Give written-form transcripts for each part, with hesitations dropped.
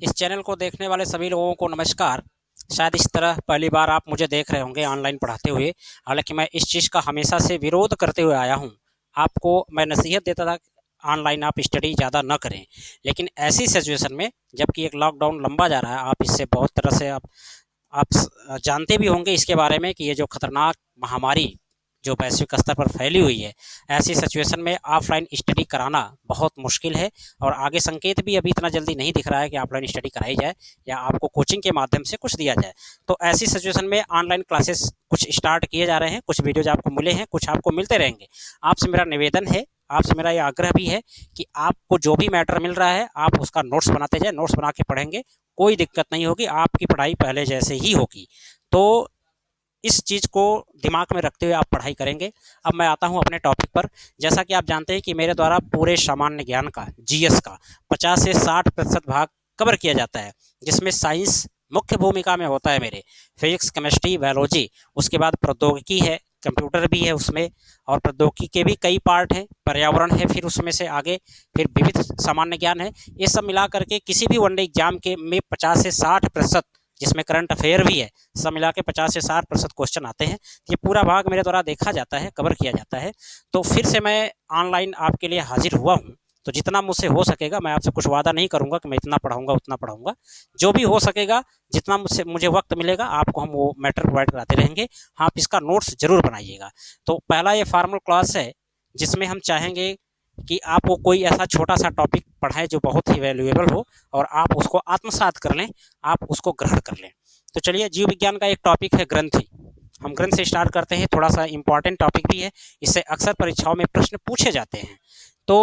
इस चैनल को देखने वाले सभी लोगों को नमस्कार। शायद इस तरह पहली बार आप मुझे देख रहे होंगे ऑनलाइन पढ़ाते हुए। हालांकि मैं इस चीज़ का हमेशा से विरोध करते हुए आया हूं। आपको मैं नसीहत देता था कि ऑनलाइन आप स्टडी ज़्यादा न करें, लेकिन ऐसी सिचुएशन में जबकि एक लॉकडाउन लंबा जा रहा है, आप इससे बहुत तरह से आप जानते भी होंगे इसके बारे में कि ये जो खतरनाक महामारी जो वैश्विक स्तर पर फैली हुई है, ऐसी सिचुएशन में ऑफलाइन स्टडी कराना बहुत मुश्किल है। और आगे संकेत भी अभी इतना जल्दी नहीं दिख रहा है कि ऑफलाइन स्टडी कराई जाए या आपको कोचिंग के माध्यम से कुछ दिया जाए। तो ऐसी सिचुएशन में ऑनलाइन क्लासेस कुछ स्टार्ट किए जा रहे हैं, कुछ वीडियोज आपको मिले हैं, कुछ आपको मिलते रहेंगे। आपसे मेरा निवेदन है, आपसे मेरा ये आग्रह भी है कि आपको जो भी मैटर मिल रहा है आप उसका नोट्स बनाते जाए, नोट्स बना के पढ़ेंगे, कोई दिक्कत नहीं होगी, आपकी पढ़ाई पहले जैसे ही होगी। तो इस चीज़ को दिमाग में रखते हुए आप पढ़ाई करेंगे। अब मैं आता हूं अपने टॉपिक पर। जैसा कि आप जानते हैं कि मेरे द्वारा पूरे सामान्य ज्ञान का, जीएस का 50 से 60% भाग कवर किया जाता है, जिसमें साइंस मुख्य भूमिका में होता है मेरे। फिजिक्स, केमिस्ट्री, बायोलॉजी, उसके बाद प्रौद्योगिकी है, कंप्यूटर भी है उसमें, और प्रौद्योगिकी के भी कई पार्ट हैं, पर्यावरण है, फिर उसमें से आगे फिर विविध सामान्य ज्ञान है। ये सब मिला करके किसी भी वनडे एग्जाम के में 50 से 60%, जिसमें करंट अफेयर भी है, सब मिला के 50 से 60% क्वेश्चन आते हैं। ये पूरा भाग मेरे द्वारा देखा जाता है, कवर किया जाता है। तो फिर से मैं ऑनलाइन आपके लिए हाजिर हुआ हूँ। तो जितना मुझसे हो सकेगा, मैं आपसे कुछ वादा नहीं करूंगा कि मैं इतना पढ़ाऊंगा उतना पढ़ाऊंगा, जो भी हो सकेगा, जितना मुझे वक्त मिलेगा आपको हम वो मैटर प्रोवाइड कराते रहेंगे। आप इसका नोट्स जरूर बनाइएगा। तो पहला ये फॉर्मल क्लास है, जिसमें हम चाहेंगे कि आपको कोई ऐसा छोटा सा टॉपिक पढ़ाएं जो बहुत ही वैल्यूएबल हो और आप उसको आत्मसात कर लें, आप उसको ग्रहण कर लें। तो चलिए, जीव विज्ञान का एक टॉपिक है ग्रंथि। हम ग्रंथ से स्टार्ट करते हैं। थोड़ा सा इंपॉर्टेंट टॉपिक भी है, इससे अक्सर परीक्षाओं में प्रश्न पूछे जाते हैं। तो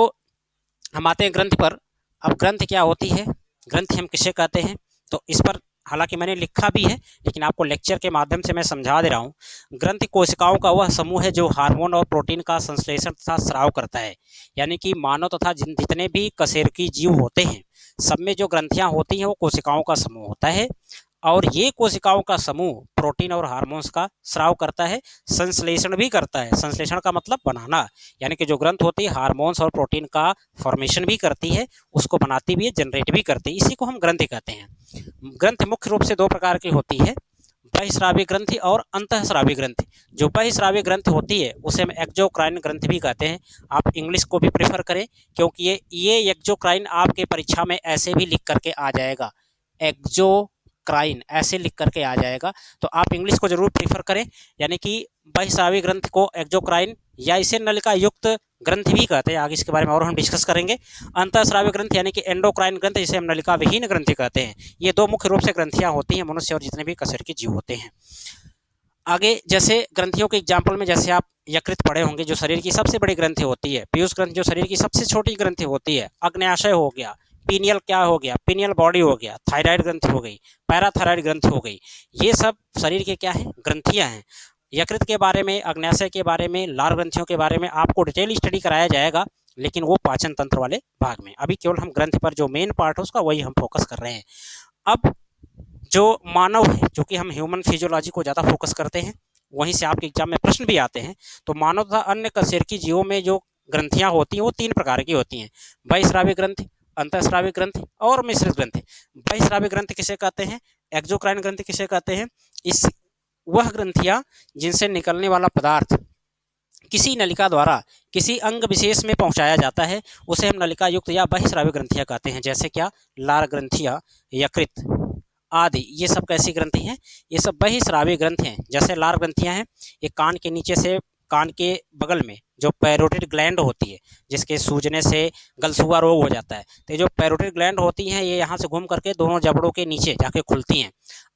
हम आते हैं ग्रंथ पर। अब ग्रंथ क्या होती है, ग्रंथ हम किसे कहते हैं, तो इस पर हालांकि मैंने लिखा भी है, लेकिन आपको लेक्चर के माध्यम से मैं समझा दे रहा हूँ। ग्रंथ कोशिकाओं का वह समूह है जो हार्मोन और प्रोटीन का संश्लेषण तथा स्राव करता है। यानी कि मानव तथा जितने भी कशेरुकी जीव होते हैं, सब में जो ग्रंथियाँ होती हैं वो कोशिकाओं का समूह होता है। और ये कोशिकाओं का समूह प्रोटीन और हार्मोन्स का स्राव करता है, संश्लेषण भी करता है। संश्लेषण का मतलब बनाना, यानी कि जो ग्रंथ होती है हार्मोन्स और प्रोटीन का फॉर्मेशन भी करती है, उसको बनाती भी है, जनरेट भी करती है। इसी को हम ग्रंथि कहते हैं। ग्रंथ मुख्य रूप से दो प्रकार की होती है, बहिस्रावी ग्रंथि और अंतःस्रावी ग्रंथि। जो बहिस्रावी ग्रंथि होती है उसे हम एक्सोक्राइन ग्रंथि भी कहते हैं। आप इंग्लिश को भी प्रेफर करें, क्योंकि ये एक्सोक्राइन आपके परीक्षा में ऐसे भी लिख करके आ जाएगा, एक्सोक्राइन ऐसे लिख करके आ जाएगा। तो आप इंग्लिश को जरूर प्रीफर करें, यानी कि बहिस्रावी ग्रंथ को एक्सोक्राइन या इसे नलिका युक्त ग्रंथ भी कहते हैं। आगे इसके बारे में और हम डिस्कस करेंगे। अंतःस्रावी ग्रंथ यानी कि एंडोक्राइन ग्रंथ, जिसे हम नलिका विहीन ग्रंथि कहते हैं। ये दो मुख्य रूप से ग्रंथियां होती हैं मनुष्य और जितने भी कशेरुकी जीव होते हैं। आगे जैसे ग्रंथियों के एग्जाम्पल में जैसे आप यकृत पढ़े होंगे, जो शरीर की सबसे बड़ी ग्रंथि होती है। पीयूष ग्रंथि जो शरीर की सबसे छोटी ग्रंथि होती है। अग्न्याशय हो गया, पीनियल क्या हो गया, पीनियल बॉडी हो गया, थायराइड ग्रंथि हो गई, पैराथायराइड ग्रंथि हो गई। ये सब शरीर के क्या है, ग्रंथियां हैं। यकृत के बारे में, अग्न्याशय के बारे में, लार ग्रंथियों के बारे में आपको डिटेल स्टडी कराया जाएगा, लेकिन वो पाचन तंत्र वाले भाग में। अभी केवल हम ग्रंथ पर जो मेन पार्ट है उसका वही हम फोकस कर रहे हैं। अब जो मानव है, जो कि हम ह्यूमन फिजियोलॉजी को ज़्यादा फोकस करते हैं, वहीं से आपके एग्जाम में प्रश्न भी आते हैं। तो मानव तथा अन्य कशेरुकी जीवों में जो ग्रंथियां होती हैं वो 3 प्रकार की होती हैं, बहिस्रावी ग्रंथि, अंतःस्रावी ग्रंथि और मिश्रित ग्रंथि। बहिस्रावी ग्रंथि किसे कहते हैं, एक्सोक्राइन ग्रंथि किसे कहते हैं, इस वह ग्रंथियां जिनसे निकलने वाला पदार्थ किसी नलिका द्वारा किसी अंग विशेष में पहुंचाया जाता है, उसे हम नलिका युक्त या बहिस्रावी ग्रंथियां कहते हैं। जैसे क्या, लार ग्रंथियां, यकृत आदि, ये सब कैसी ग्रंथि हैं, ये सब बहिस्रावी ग्रंथि हैं। जैसे लार ग्रंथियां हैं, ये कान के नीचे से, कान के बगल में जो पैरोटिड ग्लैंड होती है, जिसके सूजने से गलसुआ रोग हो जाता है, तो जो पैरोटिड ग्लैंड होती हैं ये यहाँ से घूम करके दोनों जबड़ों के नीचे जाके खुलती हैं।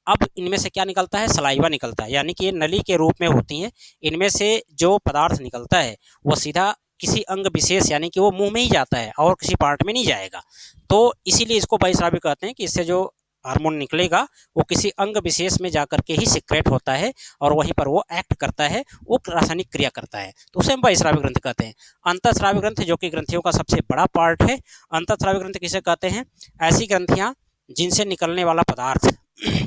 अब इनमें से क्या निकलता है, सलाइवा निकलता है, यानी कि ये नली के रूप में होती हैं। इनमें से जो पदार्थ निकलता है वो सीधा किसी अंग विशेष, यानी कि वो मुंह में ही जाता है और किसी पार्ट में नहीं जाएगा। तो इसीलिए इसको बहिस्रावी कहते हैं कि इससे जो हार्मोन निकलेगा वो किसी अंग विशेष में जाकर के ही सिक्रेट होता है और वहीं पर वो एक्ट करता है, वो रासायनिक क्रिया करता है, तो उसे हम बहिस्रावी ग्रंथि कहते हैं। अंतःस्रावी ग्रंथि जो कि ग्रंथियों का सबसे बड़ा पार्ट है। अंतःस्रावी ग्रंथि किसे कहते हैं, ऐसी ग्रंथियां जिनसे निकलने वाला पदार्थ,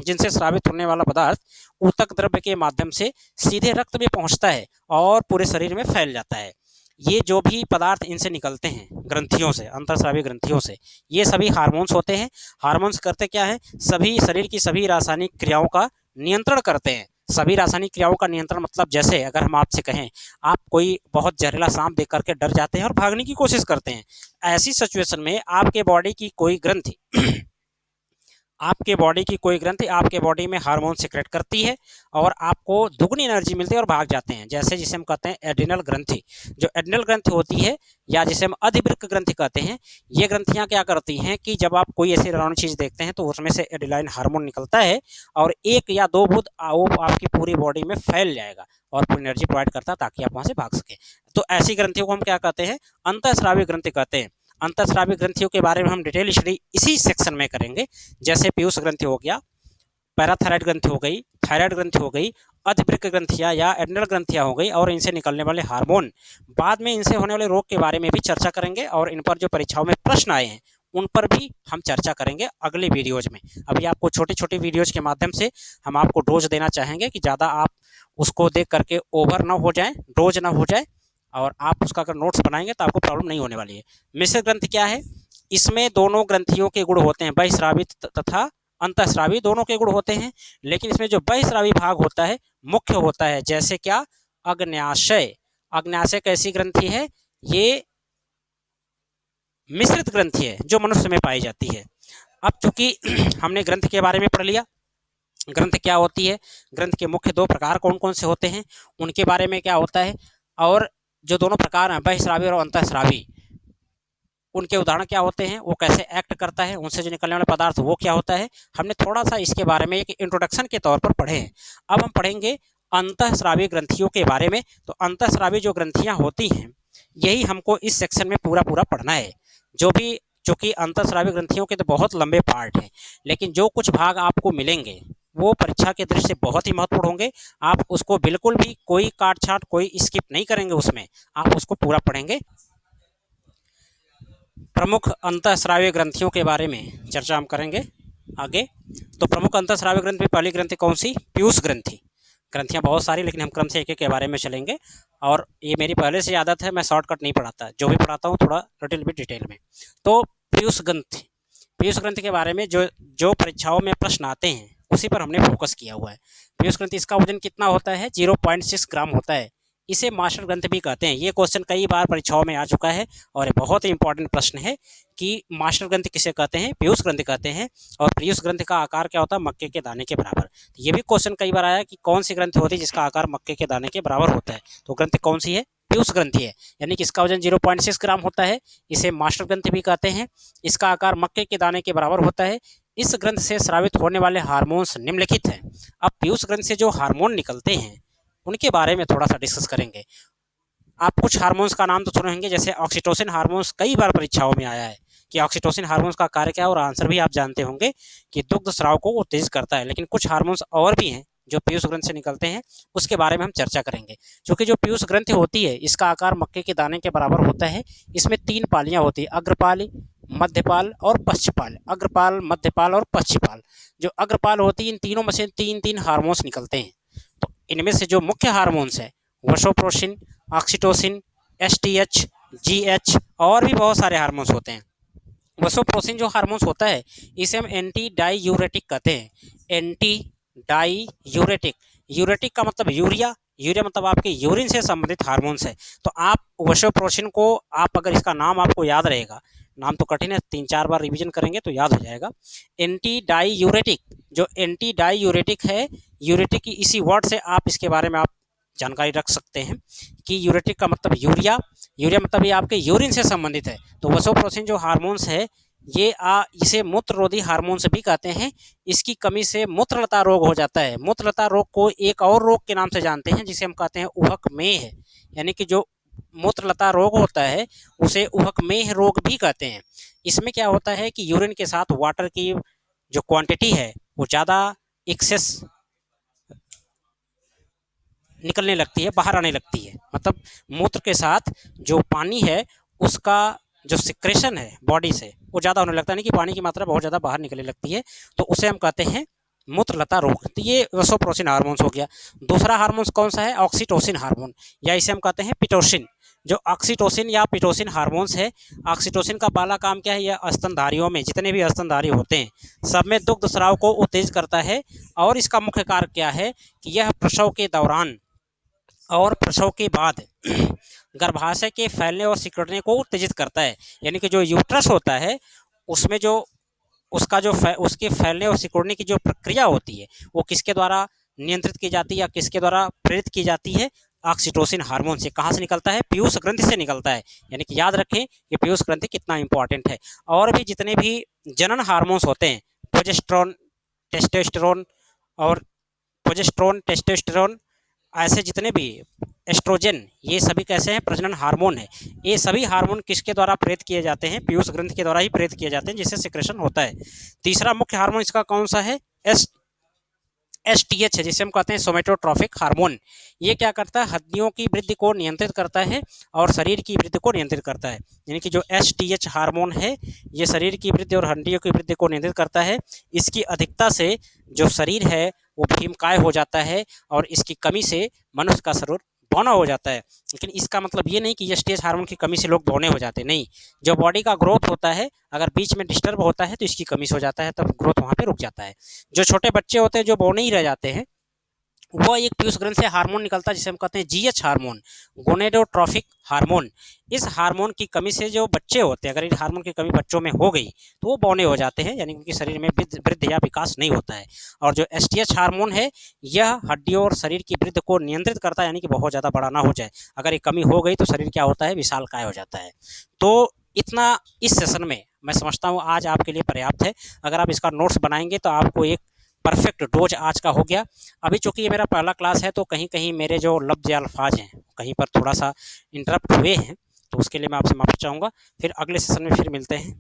जिनसे स्रावित होने वाला पदार्थ ऊतक द्रव्य के माध्यम से सीधे रक्त में पहुंचता है और पूरे शरीर में फैल जाता है। ये जो भी पदार्थ इनसे निकलते हैं ग्रंथियों से, अंतःस्रावी ग्रंथियों से, ये सभी हार्मोन्स होते हैं। हार्मोन्स करते क्या है, सभी शरीर की सभी रासायनिक क्रियाओं का नियंत्रण करते हैं। सभी रासायनिक क्रियाओं का नियंत्रण मतलब जैसे अगर हम आपसे कहें, आप कोई बहुत जहरीला सांप देख करके डर जाते हैं और भागने की कोशिश करते हैं, ऐसी सिचुएशन में आपके बॉडी की कोई ग्रंथि आपके बॉडी की कोई ग्रंथि आपके बॉडी में हार्मोन सिक्रेट करती है और आपको दुगनी एनर्जी मिलती है और भाग जाते हैं। जैसे जिसे हम कहते हैं एड्रिनल ग्रंथि। जो एड्रिनल ग्रंथि होती है या जिसे हम अधिवृक्क ग्रंथि कहते हैं, ये ग्रंथियां क्या करती हैं कि जब आप कोई ऐसी डरावनी चीज़ देखते हैं तो उसमें से एड्रेनालिन हार्मोन निकलता है और 1 या 2 बूंद वो आपकी पूरी बॉडी में फैल जाएगा और पूरी एनर्जी प्रोवाइड करता है ताकि आप वहाँ से भाग सकें। तो ऐसी ग्रंथियों को हम क्या कहते हैं, अंतःस्रावी ग्रंथि कहते हैं। अंतःस्रावी ग्रंथियों के बारे में हम डिटेल स्टडी इसी सेक्शन में करेंगे। जैसे पीयूष ग्रंथि हो गया, पैराथायराइड ग्रंथि हो गई, थायराइड ग्रंथि हो गई, अधिवृक्क ग्रंथियां या एड्रिनल ग्रंथियां हो गई और इनसे निकलने वाले हार्मोन। बाद में इनसे होने वाले रोग के बारे में भी चर्चा करेंगे और इन पर जो परीक्षाओं में प्रश्न आए हैं उन पर भी हम चर्चा करेंगे अगले वीडियोज में। अभी आपको छोटे छोटे वीडियोज के माध्यम से हम आपको डोज देना चाहेंगे कि ज़्यादा आप उसको देख करके ओवर ना हो जाए, डोज ना हो जाए, और आप उसका अगर नोट्स बनाएंगे तो आपको प्रॉब्लम नहीं होने वाली है। मिश्र ग्रंथि क्या है, इसमें दोनों ग्रंथियों के गुण होते हैं, बहिस्रावी तथा अंतःस्रावी दोनों के गुण होते हैं, लेकिन इसमें जो बहिस्रावी भाग होता है मुख्य होता है। जैसे क्या, अग्न्याशय। अग्न्याशय कैसी ग्रंथि है, ये मिश्रित ग्रंथि है जो मनुष्य में पाई जाती है। अब चूंकि हमने ग्रंथ के बारे में पढ़ लिया, ग्रंथ क्या होती है, ग्रंथ के मुख्य 2 प्रकार कौन कौन से होते हैं, उनके बारे में क्या होता है, और जो दोनों प्रकार हैं बहिस्रावी और अंतःस्रावी, उनके उदाहरण क्या होते हैं, वो कैसे एक्ट करता है, उनसे जो निकलने वाला पदार्थ वो क्या होता है, हमने थोड़ा सा इसके बारे में एक इंट्रोडक्शन के तौर पर पढ़े हैं। अब हम पढ़ेंगे अंतःस्रावी ग्रंथियों के बारे में। तो अंतःस्रावी जो ग्रंथियां होती हैं यही हमको इस सेक्शन में पूरा पढ़ना है। जो भी, चूँकि अंतःस्रावी ग्रंथियों के तो बहुत लंबे पार्ट हैं, लेकिन जो कुछ भाग आपको मिलेंगे वो परीक्षा के दृष्टि से बहुत ही महत्वपूर्ण होंगे। आप उसको बिल्कुल भी कोई काट छाट, कोई स्किप नहीं करेंगे, उसमें आप उसको पूरा पढ़ेंगे। प्रमुख अंतःस्रावी ग्रंथियों के बारे में चर्चा हम करेंगे आगे। तो प्रमुख अंतःस्रावी ग्रंथि में पहली ग्रंथि कौन सी, पीयूष ग्रंथि। ग्रंथियां बहुत सारी, लेकिन हम क्रम से एक एक के बारे में चलेंगे। और ये मेरी पहले से आदत है, मैं शॉर्टकट नहीं पढ़ाता, जो भी पढ़ाता हूँ थोड़ा लिटिल बिट डिटेल में। तो पीयूष ग्रंथि, पीयूष ग्रंथि के बारे में जो परीक्षाओं में प्रश्न आते हैं उसी पर हमने फोकस किया हुआ है। पीयूष ग्रंथि, इसका वजन कितना होता है, 0.6 ग्राम होता है। इसे मास्टर ग्रंथि भी कहते हैं। ये क्वेश्चन कई बार परीक्षाओं में आ चुका है और बहुत ही इंपॉर्टेंट प्रश्न है कि मास्टर ग्रंथि किसे कहते हैं, पीयूष ग्रंथि कहते हैं। और पीयूष ग्रंथि का आकार क्या होता है, मक्के के दाने के बराबर। ये भी क्वेश्चन कई बार आया कि कौन सी ग्रंथि होती है जिसका आकार मक्के के दाने के बराबर होता है। तो ग्रंथि कौन सी है, पीयूष ग्रंथि है, यानी कि इसका वजन 0.6 ग्राम होता है। इसे मास्टर ग्रंथि भी कहते हैं। इसका आकार मक्के के दाने के बराबर होता है। इस ग्रंथ से स्रावित होने वाले हार्मोन्स निम्नलिखित हैं। अब पीयूष ग्रंथ से जो हार्मोन निकलते हैं उनके बारे में थोड़ा सा डिस्कस करेंगे। आप कुछ हार्मोन्स का नाम तो सुने होंगे, जैसे ऑक्सीटोसिन हार्मोन्स, कई बार परीक्षाओं में आया है कि ऑक्सीटोसिन हार्मोन्स का कार्य क्या है, और आंसर भी आप जानते होंगे कि दुग्ध स्राव को वो तेज करता है। लेकिन कुछ हार्मोन्स और भी हैं जो पीयूष ग्रंथ से निकलते हैं, उसके बारे में हम चर्चा करेंगे। क्योंकि जो पीयूष ग्रंथि होती है इसका आकार मक्के के दाने के बराबर होता है। इसमें 3 पालियां होती है, अग्रपाली, मध्यपाल और पश्चपाल। अग्रपाल, मध्यपाल और पश्चपाल। जो अग्रपाल होती है, इन तीनों में से 3 हार्मोन्स निकलते हैं। तो इनमें से जो मुख्य हार्मोन्स है, वसोप्रोसिन, ऑक्सीटोसिन, एसटीएच, जीएच और भी बहुत सारे हार्मोन्स होते हैं। वसोप्रोसिन जो हार्मोन्स होता है इसे हम एंटी डाईयूरेटिक कहते हैं। एंटी डाईयूरेटिक, यूरेटिक का मतलब यूरिया, यूरिया मतलब आपके यूरिन से संबंधित हार्मोन्स है। तो आप वसोप्रोसिन को, आप अगर इसका नाम आपको याद रहेगा, नाम तो कठिन है, 3-4 बार रिवीजन करेंगे तो याद हो जाएगा। एंटी डाईयूरेटिक, जो एंटी डाईयूरेटिक है, यूरेटिक की इसी वर्ड से आप इसके बारे में आप जानकारी रख सकते हैं कि यूरेटिक का मतलब यूरिया, यूरिया मतलब ये आपके यूरिन से संबंधित है। तो वसोप्रोसिन जो हार्मोन्स है ये इसे मूत्ररोधी हार्मोन्स भी कहते हैं। इसकी कमी से मूत्रलता रोग हो जाता है। मूत्रलता रोग को एक और रोग के नाम से जानते हैं जिसे हम कहते हैं उहकमेह, यानी कि जो मूत्रलता रोग होता है उसे उहकमेह रोग भी कहते हैं। इसमें क्या होता है कि यूरिन के साथ वाटर की जो क्वांटिटी है वो ज़्यादा एक्सेस निकलने लगती है, बाहर आने लगती है। मतलब मूत्र के साथ जो पानी है उसका जो सिक्रेशन है बॉडी से वो ज़्यादा होने लगता है, यानी कि पानी की मात्रा बहुत ज़्यादा बाहर निकलने लगती है। तो उसे हम कहते हैं मूत्रलता रोग। तो ये वसोप्रोसिन हार्मोन्स हो गया। दूसरा हार्मोन्स कौन सा है, ऑक्सीटोसिन हार्मोन, या इसे हम कहते हैं पिटोसिन। जो ऑक्सीटोसिन या पिटोसिन हार्मोन्स है, ऑक्सीटोसिन का पहला काम क्या है, यह स्तनधारियों में जितने भी स्तनधारी होते हैं सब में दुग्ध स्राव को उत्तेजित करता है। और इसका मुख्य कार्य क्या है कि यह प्रसव के दौरान और प्रसव के बाद गर्भाशय के फैलने और सिकुड़ने को उत्तेजित करता है। यानी कि जो यूट्रस होता है उसमें जो उसका जो उसके फैलने और सिकुड़ने की जो प्रक्रिया होती है वो किसके द्वारा नियंत्रित की जाती है या किसके द्वारा प्रेरित की जाती है? ऑक्सीटोसिन हार्मोन से। कहाँ से निकलता है? पीयूष ग्रंथि से निकलता है। यानी कि याद रखें कि पीयूष ग्रंथि कितना इंपॉर्टेंट है। और भी जितने भी जनन हार्मोन्स होते हैं, प्रोजेस्टेरोन, टेस्टोस्टेरोन और प्रोजेस्टेरोन, टेस्टोस्टेरोन, ऐसे जितने भी एस्ट्रोजन, ये सभी कैसे हैं? प्रजनन हार्मोन है। ये सभी हार्मोन किसके द्वारा प्रेरित किए जाते हैं? पीयूष ग्रंथि के द्वारा ही प्रेरित किए जाते हैं, जिससे सिक्रेशन होता है। तीसरा मुख्य हार्मोन इसका कौन सा है? एसटीएच है, जिसे हम कहते हैं सोमेटोट्रॉफिक हार्मोन। ये क्या करता है? हड्डियों की वृद्धि को नियंत्रित करता है और शरीर की वृद्धि को नियंत्रित करता है। यानी कि जो एसटीएच हार्मोन है ये शरीर की वृद्धि और हड्डियों की वृद्धि को नियंत्रित करता है। इसकी अधिकता से जो शरीर है वो भीमकाय हो जाता है और इसकी कमी से मनुष्य का शरीर बौना हो जाता है। लेकिन इसका मतलब ये नहीं कि एसटीएच हार्मोन की कमी से लोग बौने हो जाते हैं, नहीं। जो बॉडी का ग्रोथ होता है अगर बीच में डिस्टर्ब होता है तो इसकी कमी से हो जाता है, तब ग्रोथ वहाँ पे रुक जाता है। जो छोटे बच्चे होते हैं जो बौने ही रह जाते हैं, वो एक पीयूष ग्रंथि से हार्मोन निकलता है जिसे हम कहते हैं जीएच हार्मोन, गोनेडोट्रॉफिक हार्मोन। इस हार्मोन की कमी से जो बच्चे होते हैं, अगर इस हार्मोन की कमी बच्चों में हो गई तो वो बौने हो जाते हैं, यानी उनके शरीर में वृद्धि या विकास नहीं होता है। और जो एसटीएच हार्मोन है यह हड्डियों और शरीर की वृद्धि को नियंत्रित करता है, यानी कि बहुत ज़्यादा बड़ा ना हो जाए। अगर ये कमी हो गई तो शरीर क्या होता है? विशालकाय हो जाता है। तो इतना इस सेशन में मैं समझता हूँ आज आपके लिए पर्याप्त है। अगर आप इसका नोट्स बनाएंगे तो आपको एक परफेक्ट डोज आज का हो गया। अभी चूंकि ये मेरा पहला क्लास है तो कहीं कहीं मेरे जो लफ्ज़ या अल्फाज हैं कहीं पर थोड़ा सा इंटरप्ट हुए हैं, तो उसके लिए मैं आपसे माफ़ी चाहूँगा। फिर अगले सेशन में फिर मिलते हैं।